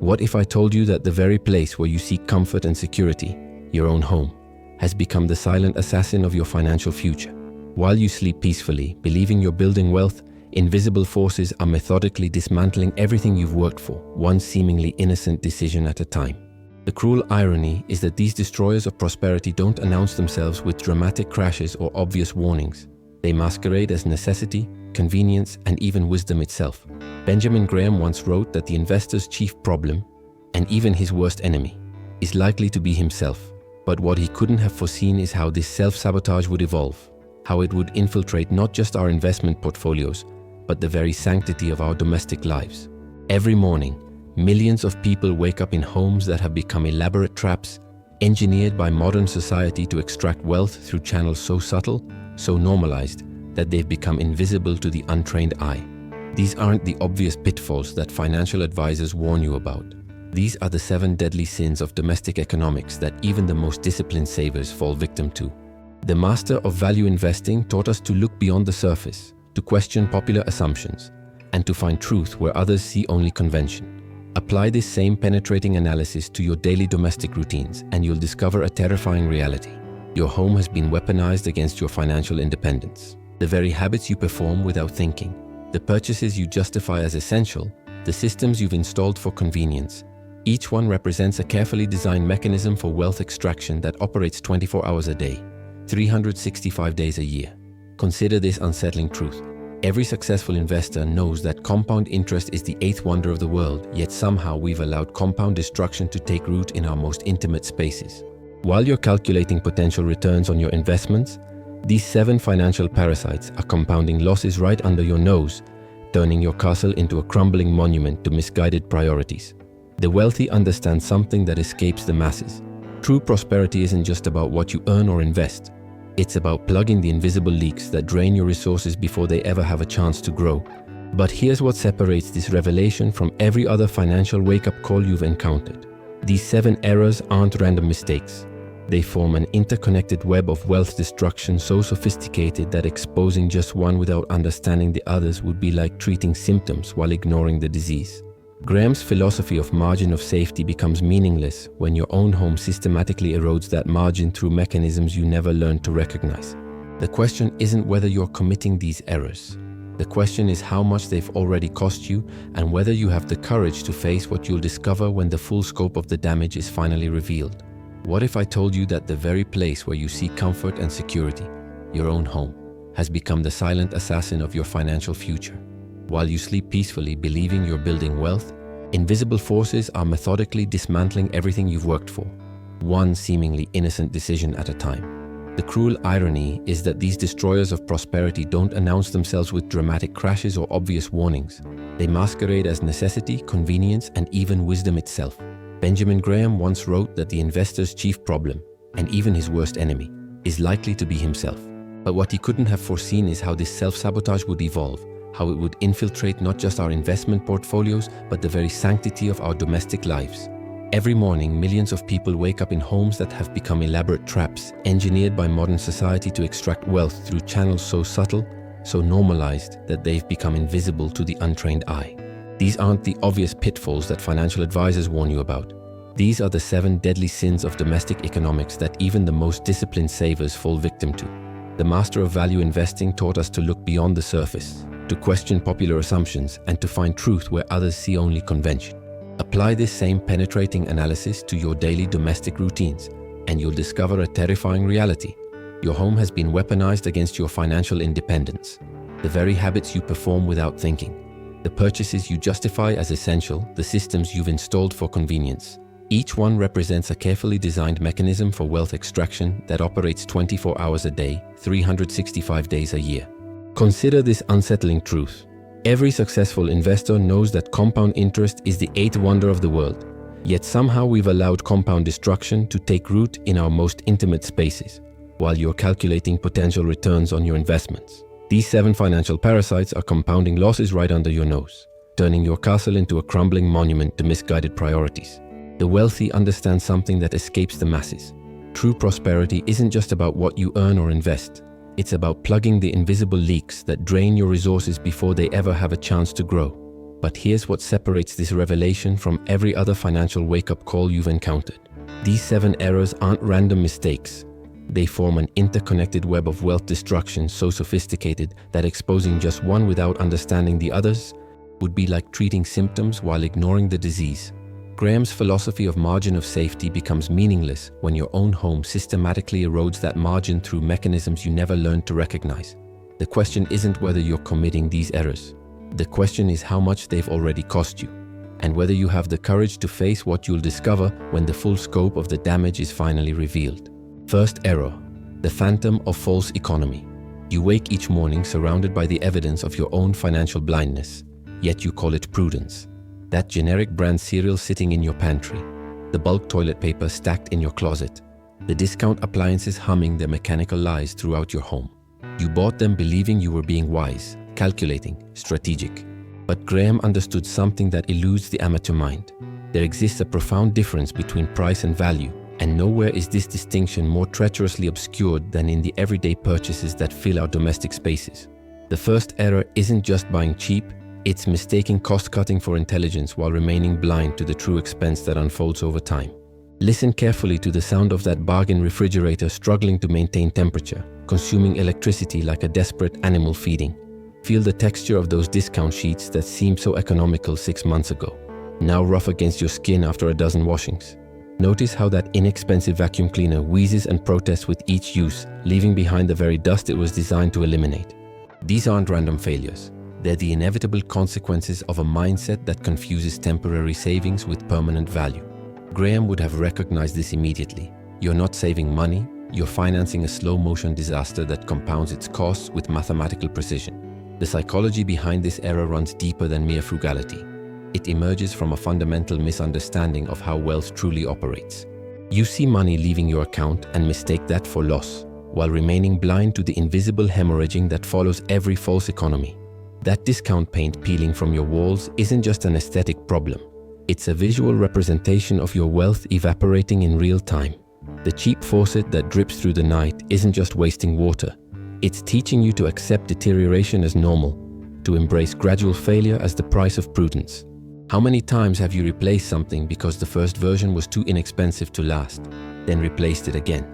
What if I told you that the very place where you seek comfort and security, your own home, has become the silent assassin of your financial future? While you sleep peacefully, believing you're building wealth, invisible forces are methodically dismantling everything you've worked for, one seemingly innocent decision at a time. The cruel irony is that these destroyers of prosperity don't announce themselves with dramatic crashes or obvious warnings. They masquerade as necessity, convenience, and even wisdom itself. Benjamin Graham once wrote that the investor's chief problem, and even his worst enemy, is likely to be himself. But what he couldn't have foreseen is how this self-sabotage would evolve, how it would infiltrate not just our investment portfolios, but the very sanctity of our domestic lives. Every morning, millions of people wake up in homes that have become elaborate traps, engineered by modern society to extract wealth through channels so subtle, so normalized, that they've become invisible to the untrained eye. These aren't the obvious pitfalls that financial advisors warn you about. These are the 7 deadly sins of domestic economics that even the most disciplined savers fall victim to. The master of value investing taught us to look beyond the surface, to question popular assumptions, and to find truth where others see only convention. Apply this same penetrating analysis to your daily domestic routines, and you'll discover a terrifying reality. Your home has been weaponized against your financial independence. The very habits you perform without thinking, the purchases you justify as essential, the systems you've installed for convenience, each one represents a carefully designed mechanism for wealth extraction that operates 24 hours a day, 365 days a year. Consider this unsettling truth. Every successful investor knows that compound interest is the 8th wonder of the world, yet somehow we've allowed compound destruction to take root in our most intimate spaces. While you're calculating potential returns on your investments, these 7 financial parasites are compounding losses right under your nose, turning your castle into a crumbling monument to misguided priorities. The wealthy understand something that escapes the masses. True prosperity isn't just about what you earn or invest. It's about plugging the invisible leaks that drain your resources before they ever have a chance to grow. But here's what separates this revelation from every other financial wake-up call you've encountered. These 7 errors aren't random mistakes. They form an interconnected web of wealth destruction so sophisticated that exposing just one without understanding the others would be like treating symptoms while ignoring the disease. Graham's philosophy of margin of safety becomes meaningless when your own home systematically erodes that margin through mechanisms you never learned to recognize. The question isn't whether you're committing these errors. The question is how much they've already cost you and whether you have the courage to face what you'll discover when the full scope of the damage is finally revealed. What if I told you that the very place where you seek comfort and security, your own home, has become the silent assassin of your financial future? While you sleep peacefully believing you're building wealth, invisible forces are methodically dismantling everything you've worked for, one seemingly innocent decision at a time. The cruel irony is that these destroyers of prosperity don't announce themselves with dramatic crashes or obvious warnings. They masquerade as necessity, convenience, and even wisdom itself. Benjamin Graham once wrote that the investor's chief problem, and even his worst enemy, is likely to be himself. But what he couldn't have foreseen is how this self-sabotage would evolve, how it would infiltrate not just our investment portfolios, but the very sanctity of our domestic lives. Every morning, millions of people wake up in homes that have become elaborate traps, engineered by modern society to extract wealth through channels so subtle, so normalized, that they've become invisible to the untrained eye. These aren't the obvious pitfalls that financial advisors warn you about. These are the 7 deadly sins of domestic economics that even the most disciplined savers fall victim to. The master of value investing taught us to look beyond the surface, to question popular assumptions, and to find truth where others see only convention. Apply this same penetrating analysis to your daily domestic routines, and you'll discover a terrifying reality. Your home has been weaponized against your financial independence. The very habits you perform without thinking, the purchases you justify as essential, the systems you've installed for convenience. Each one represents a carefully designed mechanism for wealth extraction that operates 24 hours a day, 365 days a year. Consider this unsettling truth. Every successful investor knows that compound interest is the 8th wonder of the world, yet somehow we've allowed compound destruction to take root in our most intimate spaces, while you're calculating potential returns on your investments. These 7 financial parasites are compounding losses right under your nose, turning your castle into a crumbling monument to misguided priorities. The wealthy understand something that escapes the masses. True prosperity isn't just about what you earn or invest. It's about plugging the invisible leaks that drain your resources before they ever have a chance to grow. But here's what separates this revelation from every other financial wake-up call you've encountered. These 7 errors aren't random mistakes. They form an interconnected web of wealth destruction so sophisticated that exposing just one without understanding the others would be like treating symptoms while ignoring the disease. Graham's philosophy of margin of safety becomes meaningless when your own home systematically erodes that margin through mechanisms you never learned to recognize. The question isn't whether you're committing these errors. The question is how much they've already cost you, and whether you have the courage to face what you'll discover when the full scope of the damage is finally revealed. First error, the phantom of false economy. You wake each morning surrounded by the evidence of your own financial blindness, yet you call it prudence. That generic brand cereal sitting in your pantry, the bulk toilet paper stacked in your closet, the discount appliances humming their mechanical lies throughout your home. You bought them believing you were being wise, calculating, strategic. But Graham understood something that eludes the amateur mind. There exists a profound difference between price and value, and nowhere is this distinction more treacherously obscured than in the everyday purchases that fill our domestic spaces. The first error isn't just buying cheap, it's mistaking cost-cutting for intelligence while remaining blind to the true expense that unfolds over time. Listen carefully to the sound of that bargain refrigerator struggling to maintain temperature, consuming electricity like a desperate animal feeding. Feel the texture of those discount sheets that seemed so economical 6 months ago, now rough against your skin after a dozen washings. Notice how that inexpensive vacuum cleaner wheezes and protests with each use, leaving behind the very dust it was designed to eliminate. These aren't random failures. They're the inevitable consequences of a mindset that confuses temporary savings with permanent value. Graham would have recognized this immediately. You're not saving money, you're financing a slow-motion disaster that compounds its costs with mathematical precision. The psychology behind this error runs deeper than mere frugality. It emerges from a fundamental misunderstanding of how wealth truly operates. You see money leaving your account and mistake that for loss, while remaining blind to the invisible hemorrhaging that follows every false economy. That discount paint peeling from your walls isn't just an aesthetic problem. It's a visual representation of your wealth evaporating in real time. The cheap faucet that drips through the night isn't just wasting water. It's teaching you to accept deterioration as normal, to embrace gradual failure as the price of prudence. How many times have you replaced something because the first version was too inexpensive to last, then replaced it again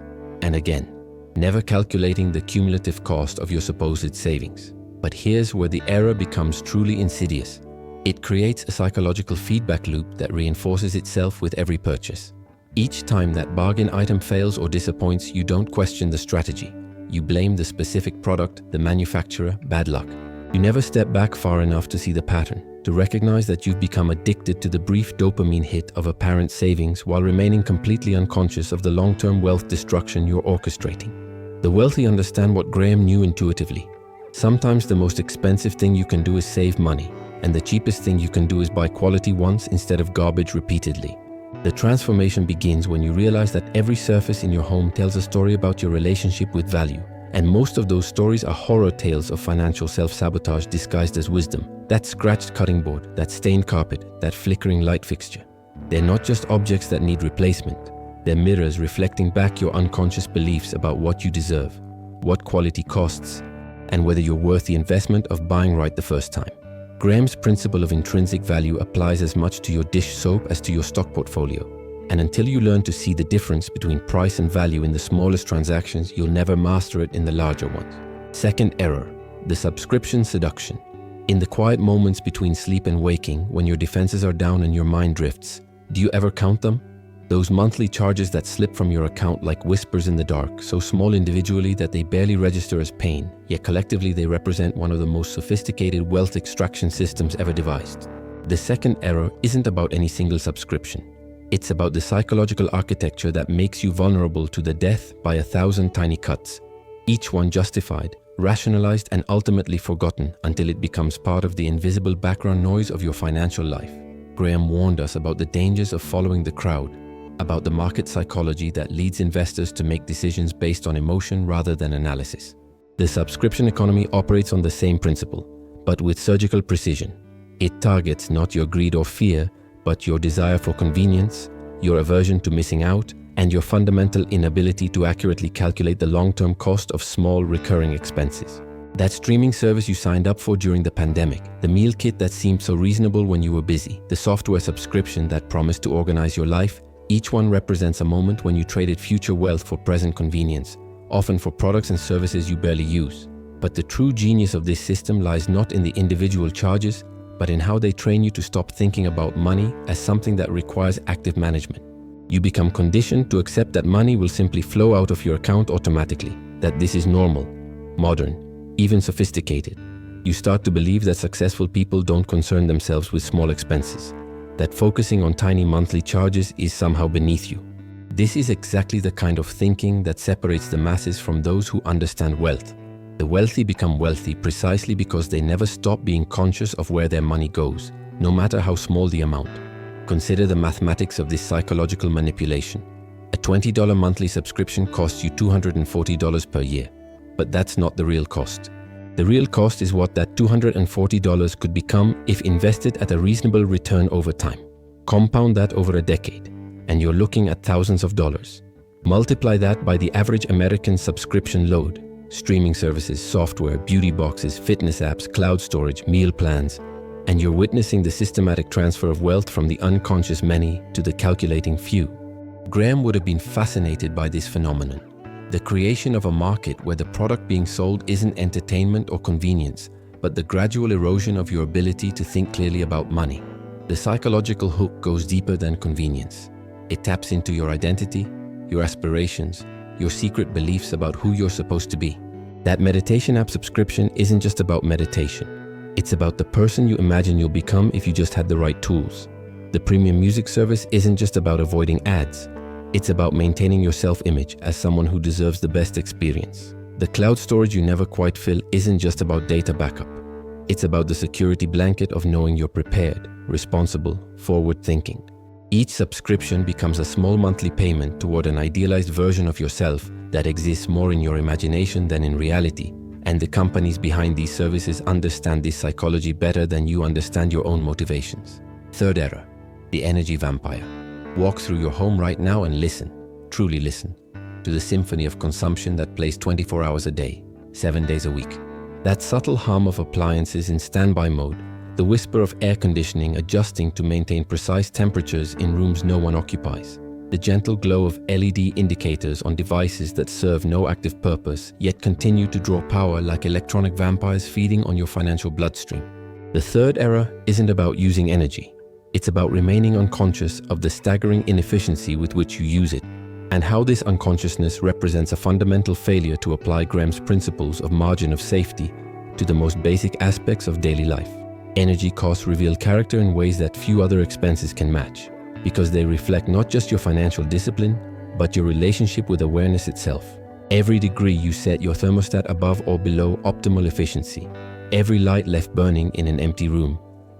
and again, never calculating the cumulative cost of your supposed savings? But here's where the error becomes truly insidious. It creates a psychological feedback loop that reinforces itself with every purchase. Each time that bargain item fails or disappoints, you don't question the strategy. You blame the specific product, the manufacturer, bad luck. You never step back far enough to see the pattern, to recognize that you've become addicted to the brief dopamine hit of apparent savings while remaining completely unconscious of the long-term wealth destruction you're orchestrating. The wealthy understand what Graham knew intuitively. Sometimes the most expensive thing you can do is save money, and the cheapest thing you can do is buy quality once instead of garbage repeatedly. The transformation begins when you realize that every surface in your home tells a story about your relationship with value. And most of those stories are horror tales of financial self-sabotage disguised as wisdom. That scratched cutting board, that stained carpet, that flickering light fixture. They're not just objects that need replacement. They're mirrors reflecting back your unconscious beliefs about what you deserve, what quality costs, and whether you're worth the investment of buying right the first time. Graham's principle of intrinsic value applies as much to your dish soap as to your stock portfolio. And until you learn to see the difference between price and value in the smallest transactions, you'll never master it in the larger ones. Second error, the subscription seduction. In the quiet moments between sleep and waking, when your defenses are down and your mind drifts, do you ever count them? Those monthly charges that slip from your account like whispers in the dark, so small individually that they barely register as pain, yet collectively they represent one of the most sophisticated wealth extraction systems ever devised. The second error isn't about any single subscription. It's about the psychological architecture that makes you vulnerable to the death by 1,000 tiny cuts, each one justified, rationalized, and ultimately forgotten until it becomes part of the invisible background noise of your financial life. Graham warned us about the dangers of following the crowd, about the market psychology that leads investors to make decisions based on emotion rather than analysis. The subscription economy operates on the same principle, but with surgical precision. It targets not your greed or fear, but your desire for convenience, your aversion to missing out, and your fundamental inability to accurately calculate the long-term cost of small recurring expenses. That streaming service you signed up for during the pandemic, the meal kit that seemed so reasonable when you were busy, the software subscription that promised to organize your life, each one represents a moment when you traded future wealth for present convenience, often for products and services you barely use. But the true genius of this system lies not in the individual charges, but in how they train you to stop thinking about money as something that requires active management. You become conditioned to accept that money will simply flow out of your account automatically, that this is normal, modern, even sophisticated. You start to believe that successful people don't concern themselves with small expenses, that focusing on tiny monthly charges is somehow beneath you. This is exactly the kind of thinking that separates the masses from those who understand wealth. The wealthy become wealthy precisely because they never stop being conscious of where their money goes, no matter how small the amount. Consider the mathematics of this psychological manipulation. A $20 monthly subscription costs you $240 per year. But that's not the real cost. The real cost is what that $240 could become if invested at a reasonable return over time. Compound that over a decade, and you're looking at thousands of dollars. Multiply that by the average American subscription load: streaming services, software, beauty boxes, fitness apps, cloud storage, meal plans, and you're witnessing the systematic transfer of wealth from the unconscious many to the calculating few. Graham would have been fascinated by this phenomenon. The creation of a market where the product being sold isn't entertainment or convenience, but the gradual erosion of your ability to think clearly about money. The psychological hook goes deeper than convenience. It taps into your identity, your aspirations, your secret beliefs about who you're supposed to be. That meditation app subscription isn't just about meditation. It's about the person you imagine you'll become if you just had the right tools. The premium music service isn't just about avoiding ads. It's about maintaining your self-image as someone who deserves the best experience. The cloud storage you never quite fill isn't just about data backup. It's about the security blanket of knowing you're prepared, responsible, forward-thinking. Each subscription becomes a small monthly payment toward an idealized version of yourself that exists more in your imagination than in reality, and the companies behind these services understand this psychology better than you understand your own motivations. Third error, the energy vampire. Walk through your home right now and listen, truly listen, to the symphony of consumption that plays 24 hours a day, 7 days a week. That subtle hum of appliances in standby mode, the whisper of air conditioning adjusting to maintain precise temperatures in rooms no one occupies, the gentle glow of LED indicators on devices that serve no active purpose yet continue to draw power like electronic vampires feeding on your financial bloodstream. The third error isn't about using energy. It's about remaining unconscious of the staggering inefficiency with which you use it, and how this unconsciousness represents a fundamental failure to apply Graham's principles of margin of safety to the most basic aspects of daily life. Energy costs reveal character in ways that few other expenses can match, because they reflect not just your financial discipline, but your relationship with awareness itself. Every degree you set your thermostat above or below optimal efficiency, every light left burning in an empty room,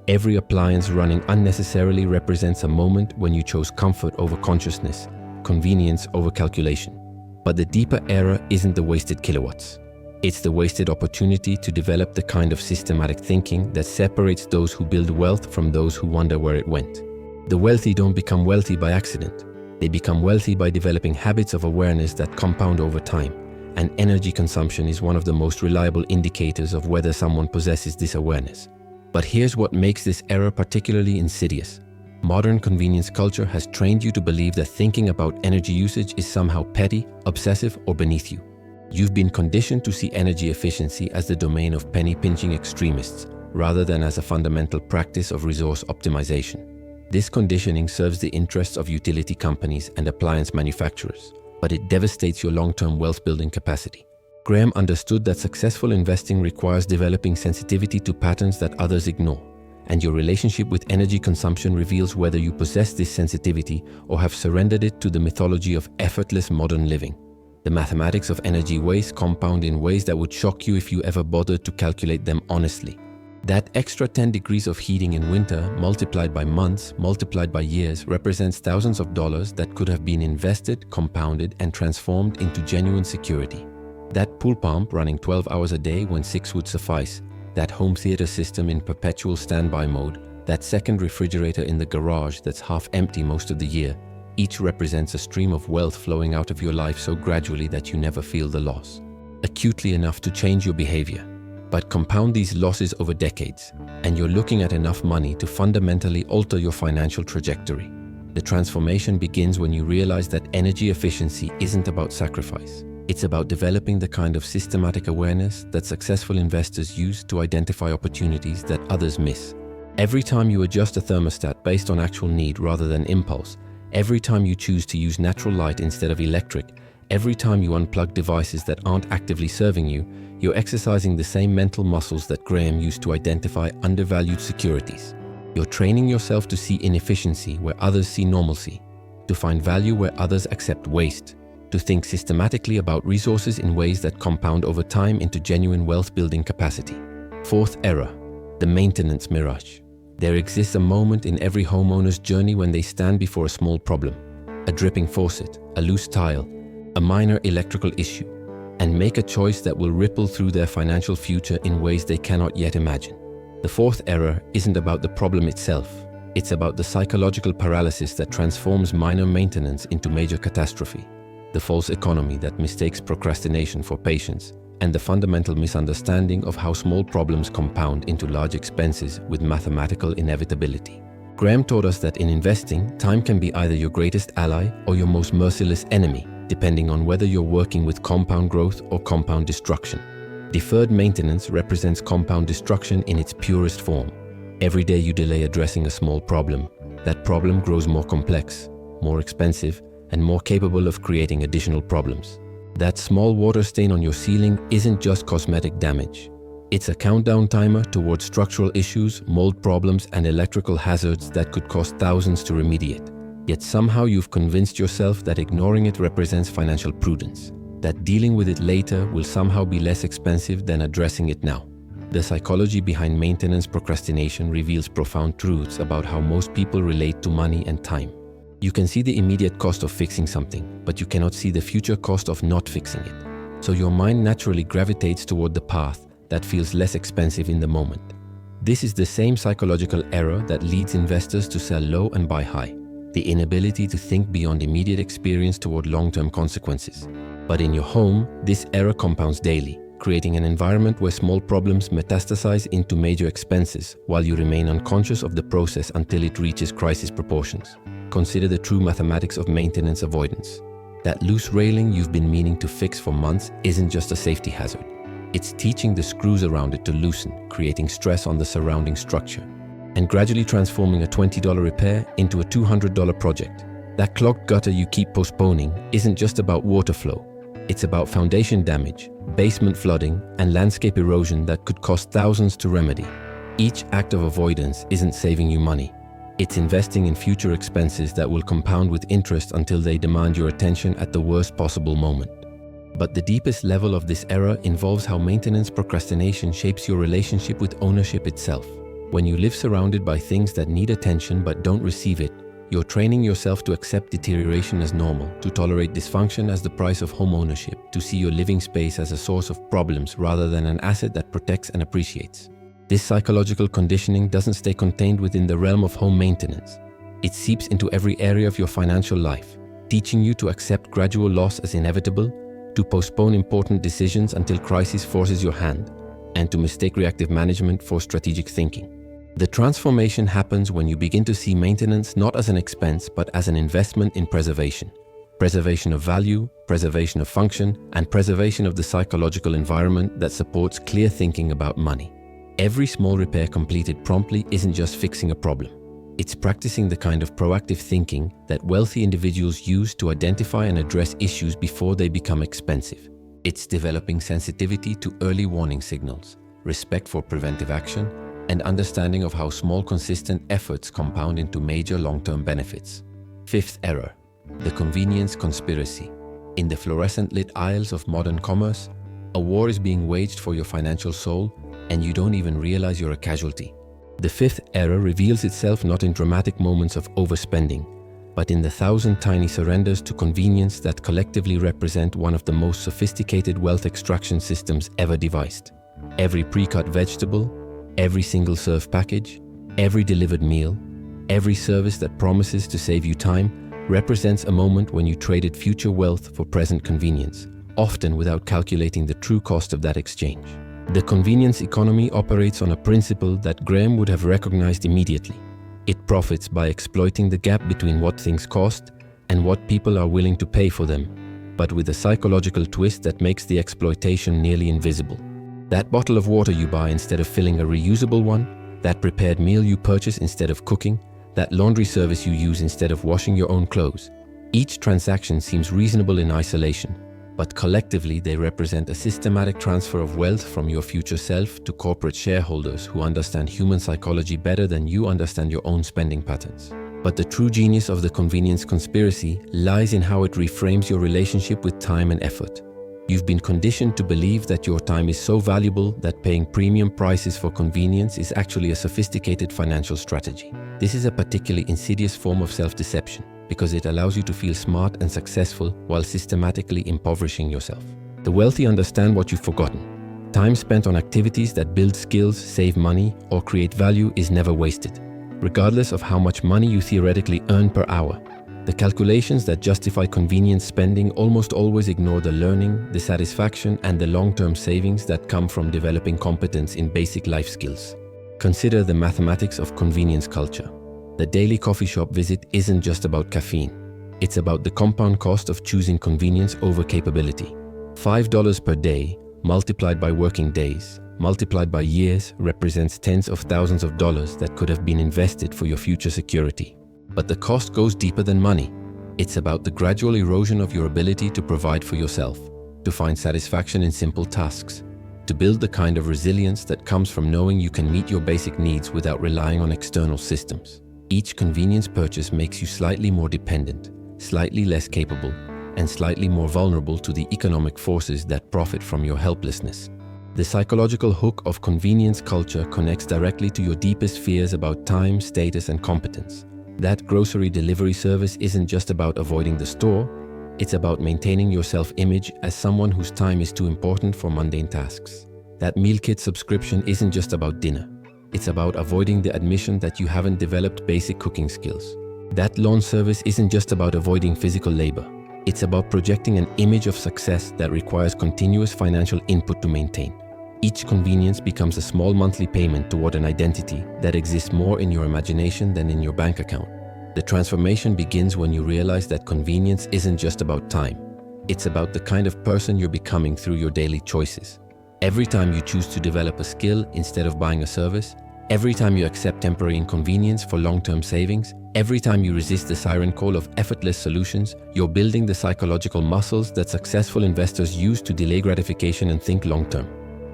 every appliance running unnecessarily represents a moment when you chose comfort over consciousness, convenience over calculation. But the deeper error isn't the wasted kilowatts. It's the wasted opportunity to develop the kind of systematic thinking that separates those who build wealth from those who wonder where it went. The wealthy don't become wealthy by accident. They become wealthy by developing habits of awareness that compound over time, and energy consumption is one of the most reliable indicators of whether someone possesses this awareness. But here's what makes this error particularly insidious. Modern convenience culture has trained you to believe that thinking about energy usage is somehow petty, obsessive, or beneath you. You've been conditioned to see energy efficiency as the domain of penny-pinching extremists, rather than as a fundamental practice of resource optimization. This conditioning serves the interests of utility companies and appliance manufacturers, but it devastates your long-term wealth-building capacity. Graham understood that successful investing requires developing sensitivity to patterns that others ignore, and your relationship with energy consumption reveals whether you possess this sensitivity or have surrendered it to the mythology of effortless modern living. The mathematics of energy waste compound in ways that would shock you if you ever bothered to calculate them honestly. That extra 10 degrees of heating in winter, multiplied by months, multiplied by years, represents thousands of dollars that could have been invested, compounded, and transformed into genuine security. That pool pump running 12 hours a day when 6 would suffice, that home theater system in perpetual standby mode, that second refrigerator in the garage that's half empty most of the year, each represents a stream of wealth flowing out of your life so gradually that you never feel the loss. Acutely enough to change your behavior. But compound these losses over decades, and you're looking at enough money to fundamentally alter your financial trajectory. The transformation begins when you realize that energy efficiency isn't about sacrifice. It's about developing the kind of systematic awareness that successful investors use to identify opportunities that others miss. Every time you adjust a thermostat based on actual need rather than impulse, every time you choose to use natural light instead of electric, every time you unplug devices that aren't actively serving you, you're exercising the same mental muscles that Graham used to identify undervalued securities. You're training yourself to see inefficiency where others see normalcy, to find value where others accept waste, to think systematically about resources in ways that compound over time into genuine wealth-building capacity. Fourth error, the maintenance mirage. There exists a moment in every homeowner's journey when they stand before a small problem, a dripping faucet, a loose tile, a minor electrical issue, and make a choice that will ripple through their financial future in ways they cannot yet imagine. The fourth error isn't about the problem itself. It's about the psychological paralysis that transforms minor maintenance into major catastrophe, the false economy that mistakes procrastination for patience, and the fundamental misunderstanding of how small problems compound into large expenses with mathematical inevitability. Graham taught us that in investing, time can be either your greatest ally or your most merciless enemy, depending on whether you're working with compound growth or compound destruction. Deferred maintenance represents compound destruction in its purest form. Every day you delay addressing a small problem, that problem grows more complex, more expensive, and more capable of creating additional problems. That small water stain on your ceiling isn't just cosmetic damage. It's a countdown timer towards structural issues, mold problems, and electrical hazards that could cost thousands to remediate. Yet somehow you've convinced yourself that ignoring it represents financial prudence, that dealing with it later will somehow be less expensive than addressing it now. The psychology behind maintenance procrastination reveals profound truths about how most people relate to money and time. You can see the immediate cost of fixing something, but you cannot see the future cost of not fixing it. So your mind naturally gravitates toward the path that feels less expensive in the moment. This is the same psychological error that leads investors to sell low and buy high, the inability to think beyond immediate experience toward long-term consequences. But in your home, this error compounds daily, creating an environment where small problems metastasize into major expenses while you remain unconscious of the process until it reaches crisis proportions. Consider the true mathematics of maintenance avoidance. That loose railing you've been meaning to fix for months isn't just a safety hazard. It's teaching the screws around it to loosen, creating stress on the surrounding structure, and gradually transforming a $20 repair into a $200 project. That clogged gutter you keep postponing isn't just about water flow. It's about foundation damage, basement flooding, and landscape erosion that could cost thousands to remedy. Each act of avoidance isn't saving you money. It's investing in future expenses that will compound with interest until they demand your attention at the worst possible moment. But the deepest level of this error involves how maintenance procrastination shapes your relationship with ownership itself. When you live surrounded by things that need attention but don't receive it, you're training yourself to accept deterioration as normal, to tolerate dysfunction as the price of home ownership, to see your living space as a source of problems rather than an asset that protects and appreciates. This psychological conditioning doesn't stay contained within the realm of home maintenance. It seeps into every area of your financial life, teaching you to accept gradual loss as inevitable, to postpone important decisions until crisis forces your hand, and to mistake reactive management for strategic thinking. The transformation happens when you begin to see maintenance not as an expense but as an investment in preservation. Preservation of value, preservation of function, and preservation of the psychological environment that supports clear thinking about money. Every small repair completed promptly isn't just fixing a problem. It's practicing the kind of proactive thinking that wealthy individuals use to identify and address issues before they become expensive. It's developing sensitivity to early warning signals, respect for preventive action, and understanding of how small consistent efforts compound into major long-term benefits. Fifth error, the convenience conspiracy. In the fluorescent lit aisles of modern commerce, a war is being waged for your financial soul, and you don't even realize you're a casualty. The fifth error reveals itself not in dramatic moments of overspending, but in the 1,000 tiny surrenders to convenience that collectively represent one of the most sophisticated wealth extraction systems ever devised. Every pre-cut vegetable, every single-serve package, every delivered meal, every service that promises to save you time represents a moment when you traded future wealth for present convenience, often without calculating the true cost of that exchange. The convenience economy operates on a principle that Graham would have recognized immediately. It profits by exploiting the gap between what things cost and what people are willing to pay for them, but with a psychological twist that makes the exploitation nearly invisible. That bottle of water you buy instead of filling a reusable one, that prepared meal you purchase instead of cooking, that laundry service you use instead of washing your own clothes. Each transaction seems reasonable in isolation, but collectively they represent a systematic transfer of wealth from your future self to corporate shareholders who understand human psychology better than you understand your own spending patterns. But the true genius of the convenience conspiracy lies in how it reframes your relationship with time and effort. You've been conditioned to believe that your time is so valuable that paying premium prices for convenience is actually a sophisticated financial strategy. This is a particularly insidious form of self-deception because it allows you to feel smart and successful while systematically impoverishing yourself. The wealthy understand what you've forgotten. Time spent on activities that build skills, save money, or create value is never wasted, regardless of how much money you theoretically earn per hour. The calculations that justify convenience spending almost always ignore the learning, the satisfaction, and the long-term savings that come from developing competence in basic life skills. Consider the mathematics of convenience culture. The daily coffee shop visit isn't just about caffeine. It's about the compound cost of choosing convenience over capability. $5 per day, multiplied by working days, multiplied by years, represents tens of thousands of dollars that could have been invested for your future security. But the cost goes deeper than money. It's about the gradual erosion of your ability to provide for yourself, to find satisfaction in simple tasks, to build the kind of resilience that comes from knowing you can meet your basic needs without relying on external systems. Each convenience purchase makes you slightly more dependent, slightly less capable, and slightly more vulnerable to the economic forces that profit from your helplessness. The psychological hook of convenience culture connects directly to your deepest fears about time, status, and competence. That grocery delivery service isn't just about avoiding the store, it's about maintaining your self-image as someone whose time is too important for mundane tasks. That meal kit subscription isn't just about dinner, it's about avoiding the admission that you haven't developed basic cooking skills. That lawn service isn't just about avoiding physical labor, it's about projecting an image of success that requires continuous financial input to maintain. Each convenience becomes a small monthly payment toward an identity that exists more in your imagination than in your bank account. The transformation begins when you realize that convenience isn't just about time. It's about the kind of person you're becoming through your daily choices. Every time you choose to develop a skill instead of buying a service, every time you accept temporary inconvenience for long-term savings, every time you resist the siren call of effortless solutions, you're building the psychological muscles that successful investors use to delay gratification and think long-term.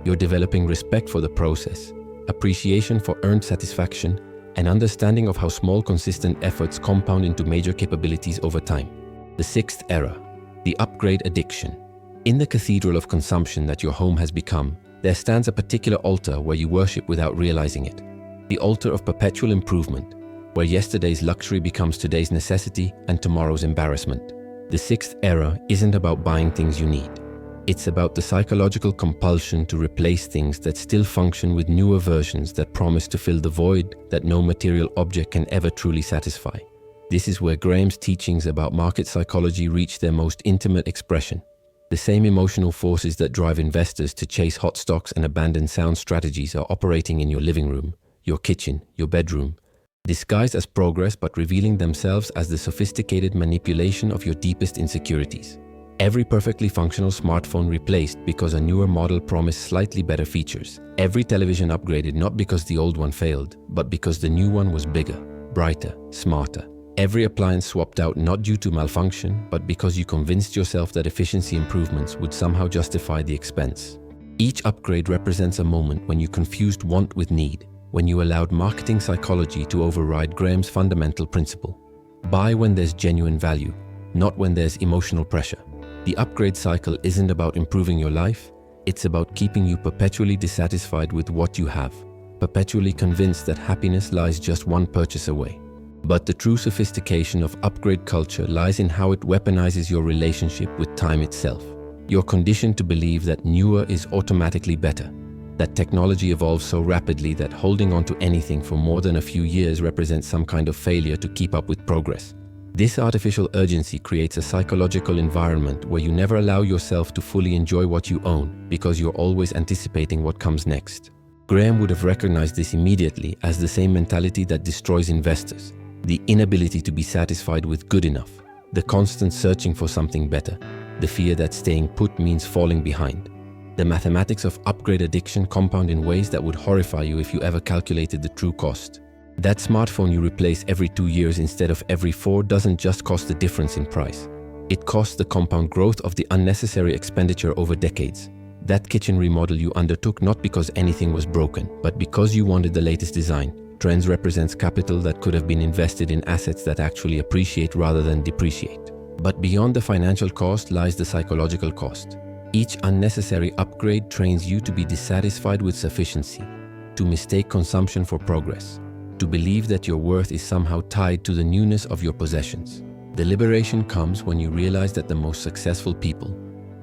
You're developing respect for the process, appreciation for earned satisfaction, and understanding of how small, consistent efforts compound into major capabilities over time. The sixth era, the upgrade addiction. In the cathedral of consumption that your home has become, there stands a particular altar where you worship without realizing it. The altar of perpetual improvement, where yesterday's luxury becomes today's necessity and tomorrow's embarrassment. The sixth era isn't about buying things you need. It's about the psychological compulsion to replace things that still function with newer versions that promise to fill the void that no material object can ever truly satisfy. This is where Graham's teachings about market psychology reach their most intimate expression. The same emotional forces that drive investors to chase hot stocks and abandon sound strategies are operating in your living room, your kitchen, your bedroom, disguised as progress but revealing themselves as the sophisticated manipulation of your deepest insecurities. Every perfectly functional smartphone replaced because a newer model promised slightly better features. Every television upgraded not because the old one failed, but because the new one was bigger, brighter, smarter. Every appliance swapped out not due to malfunction, but because you convinced yourself that efficiency improvements would somehow justify the expense. Each upgrade represents a moment when you confused want with need, when you allowed marketing psychology to override Graham's fundamental principle. Buy when there's genuine value, not when there's emotional pressure. The upgrade cycle isn't about improving your life, it's about keeping you perpetually dissatisfied with what you have, perpetually convinced that happiness lies just one purchase away. But the true sophistication of upgrade culture lies in how it weaponizes your relationship with time itself. You're conditioned to believe that newer is automatically better, that technology evolves so rapidly that holding on to anything for more than a few years represents some kind of failure to keep up with progress. This artificial urgency creates a psychological environment where you never allow yourself to fully enjoy what you own because you're always anticipating what comes next. Graham would have recognized this immediately as the same mentality that destroys investors: the inability to be satisfied with good enough, the constant searching for something better, the fear that staying put means falling behind. The mathematics of upgrade addiction compound in ways that would horrify you if you ever calculated the true cost. That smartphone you replace every 2 years instead of every 4 doesn't just cost the difference in price. It costs the compound growth of the unnecessary expenditure over decades. That kitchen remodel you undertook not because anything was broken, but because you wanted the latest design. Trends represents capital that could have been invested in assets that actually appreciate rather than depreciate. But beyond the financial cost lies the psychological cost. Each unnecessary upgrade trains you to be dissatisfied with sufficiency, to mistake consumption for progress, to believe that your worth is somehow tied to the newness of your possessions. The liberation comes when you realize that the most successful people,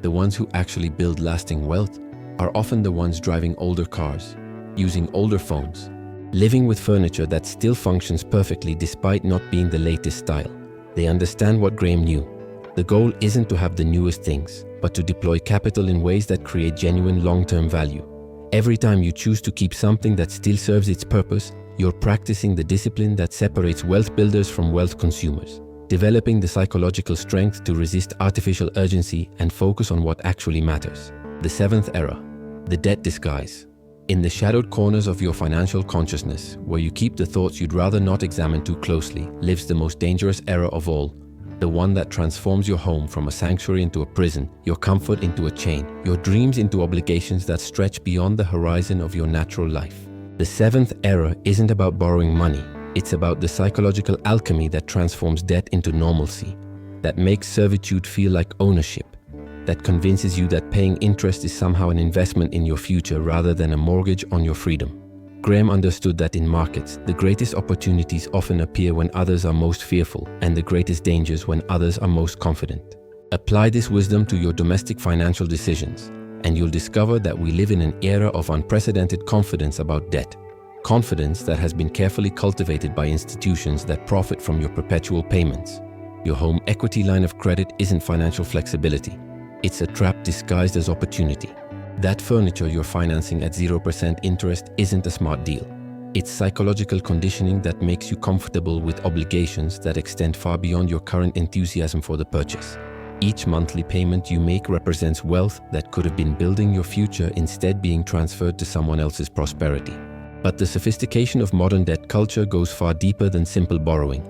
the ones who actually build lasting wealth, are often the ones driving older cars, using older phones, living with furniture that still functions perfectly despite not being the latest style. They understand what Graham knew. The goal isn't to have the newest things, but to deploy capital in ways that create genuine long-term value. Every time you choose to keep something that still serves its purpose, you're practicing the discipline that separates wealth builders from wealth consumers, developing the psychological strength to resist artificial urgency and focus on what actually matters. The seventh era, the debt disguise. In the shadowed corners of your financial consciousness, where you keep the thoughts you'd rather not examine too closely, lives the most dangerous era of all, the one that transforms your home from a sanctuary into a prison, your comfort into a chain, your dreams into obligations that stretch beyond the horizon of your natural life. The seventh era isn't about borrowing money. It's about the psychological alchemy that transforms debt into normalcy, that makes servitude feel like ownership, that convinces you that paying interest is somehow an investment in your future rather than a mortgage on your freedom. Graham understood that in markets, the greatest opportunities often appear when others are most fearful, and the greatest dangers when others are most confident. Apply this wisdom to your domestic financial decisions, and you'll discover that we live in an era of unprecedented confidence about debt. Confidence that has been carefully cultivated by institutions that profit from your perpetual payments. Your home equity line of credit isn't financial flexibility. It's a trap disguised as opportunity. That furniture you're financing at 0% interest isn't a smart deal. It's psychological conditioning that makes you comfortable with obligations that extend far beyond your current enthusiasm for the purchase. Each monthly payment you make represents wealth that could have been building your future, instead being transferred to someone else's prosperity. But the sophistication of modern debt culture goes far deeper than simple borrowing.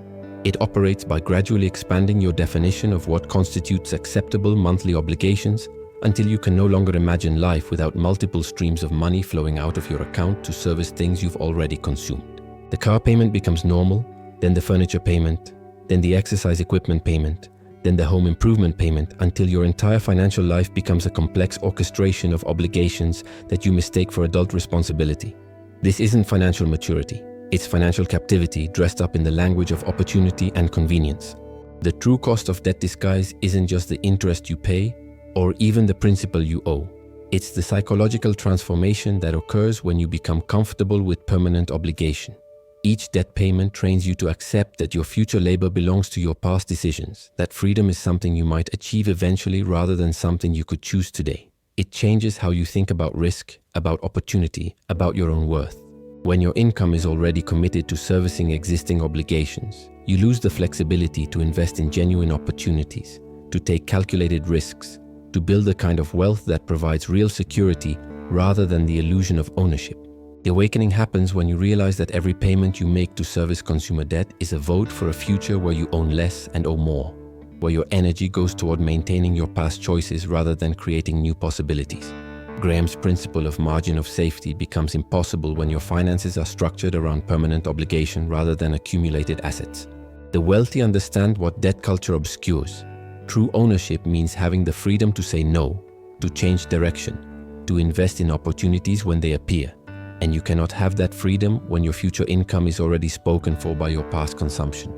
It operates by gradually expanding your definition of what constitutes acceptable monthly obligations until you can no longer imagine life without multiple streams of money flowing out of your account to service things you've already consumed. The car payment becomes normal, then the furniture payment, then the exercise equipment payment, then the home improvement payment, until your entire financial life becomes a complex orchestration of obligations that you mistake for adult responsibility. This isn't financial maturity. It's financial captivity dressed up in the language of opportunity and convenience. The true cost of debt disguise isn't just the interest you pay or even the principal you owe. It's the psychological transformation that occurs when you become comfortable with permanent obligation. Each debt payment trains you to accept that your future labor belongs to your past decisions, that freedom is something you might achieve eventually rather than something you could choose today. It changes how you think about risk, about opportunity, about your own worth. When your income is already committed to servicing existing obligations, you lose the flexibility to invest in genuine opportunities, to take calculated risks, to build the kind of wealth that provides real security rather than the illusion of ownership. The awakening happens when you realize that every payment you make to service consumer debt is a vote for a future where you own less and owe more, where your energy goes toward maintaining your past choices rather than creating new possibilities. Graham's principle of margin of safety becomes impossible when your finances are structured around permanent obligation rather than accumulated assets. The wealthy understand what debt culture obscures. True ownership means having the freedom to say no, to change direction, to invest in opportunities when they appear. And you cannot have that freedom when your future income is already spoken for by your past consumption.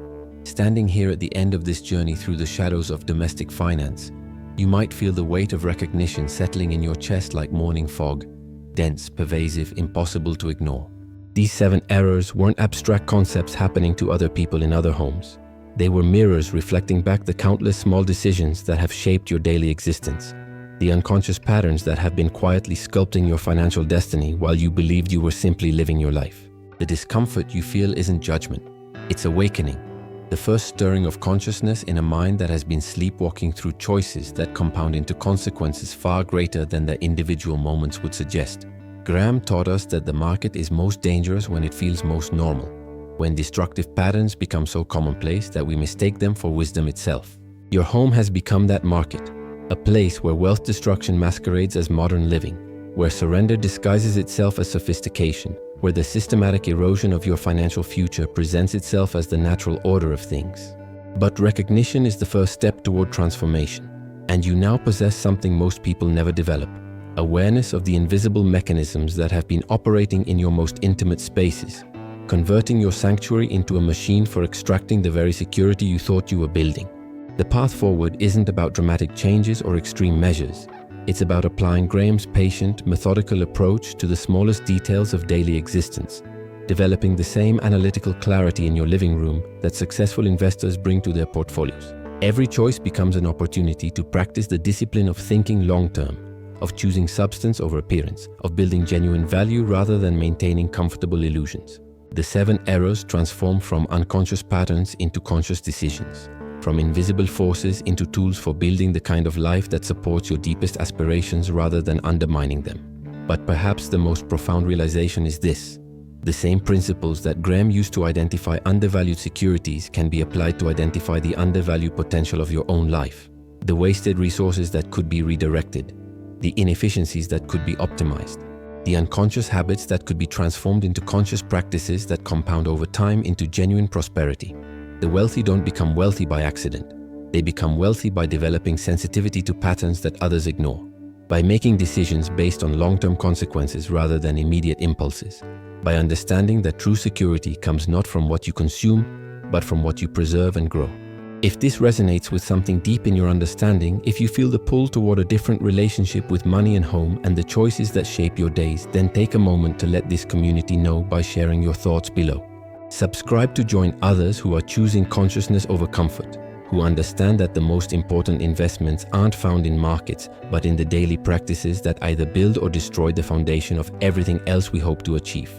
Standing here at the end of this journey through the shadows of domestic finance, you might feel the weight of recognition settling in your chest like morning fog, dense, pervasive, impossible to ignore. These 7 errors weren't abstract concepts happening to other people in other homes. They were mirrors reflecting back the countless small decisions that have shaped your daily existence, the unconscious patterns that have been quietly sculpting your financial destiny while you believed you were simply living your life. The discomfort you feel isn't judgment, it's awakening, the first stirring of consciousness in a mind that has been sleepwalking through choices that compound into consequences far greater than their individual moments would suggest. Graham taught us that the market is most dangerous when it feels most normal, when destructive patterns become so commonplace that we mistake them for wisdom itself. Your home has become that market, a place where wealth destruction masquerades as modern living, where surrender disguises itself as sophistication, where the systematic erosion of your financial future presents itself as the natural order of things. But recognition is the first step toward transformation, and you now possess something most people never develop: awareness of the invisible mechanisms that have been operating in your most intimate spaces, converting your sanctuary into a machine for extracting the very security you thought you were building. The path forward isn't about dramatic changes or extreme measures. It's about applying Graham's patient, methodical approach to the smallest details of daily existence, developing the same analytical clarity in your living room that successful investors bring to their portfolios. Every choice becomes an opportunity to practice the discipline of thinking long-term, of choosing substance over appearance, of building genuine value rather than maintaining comfortable illusions. The 7 errors transform from unconscious patterns into conscious decisions, from invisible forces into tools for building the kind of life that supports your deepest aspirations rather than undermining them. But perhaps the most profound realization is this: the same principles that Graham used to identify undervalued securities can be applied to identify the undervalued potential of your own life, the wasted resources that could be redirected, the inefficiencies that could be optimized, the unconscious habits that could be transformed into conscious practices that compound over time into genuine prosperity. The wealthy don't become wealthy by accident. They become wealthy by developing sensitivity to patterns that others ignore, by making decisions based on long-term consequences rather than immediate impulses, by understanding that true security comes not from what you consume, but from what you preserve and grow. If this resonates with something deep in your understanding, if you feel the pull toward a different relationship with money and home and the choices that shape your days, then take a moment to let this community know by sharing your thoughts below. Subscribe to join others who are choosing consciousness over comfort, who understand that the most important investments aren't found in markets, but in the daily practices that either build or destroy the foundation of everything else we hope to achieve.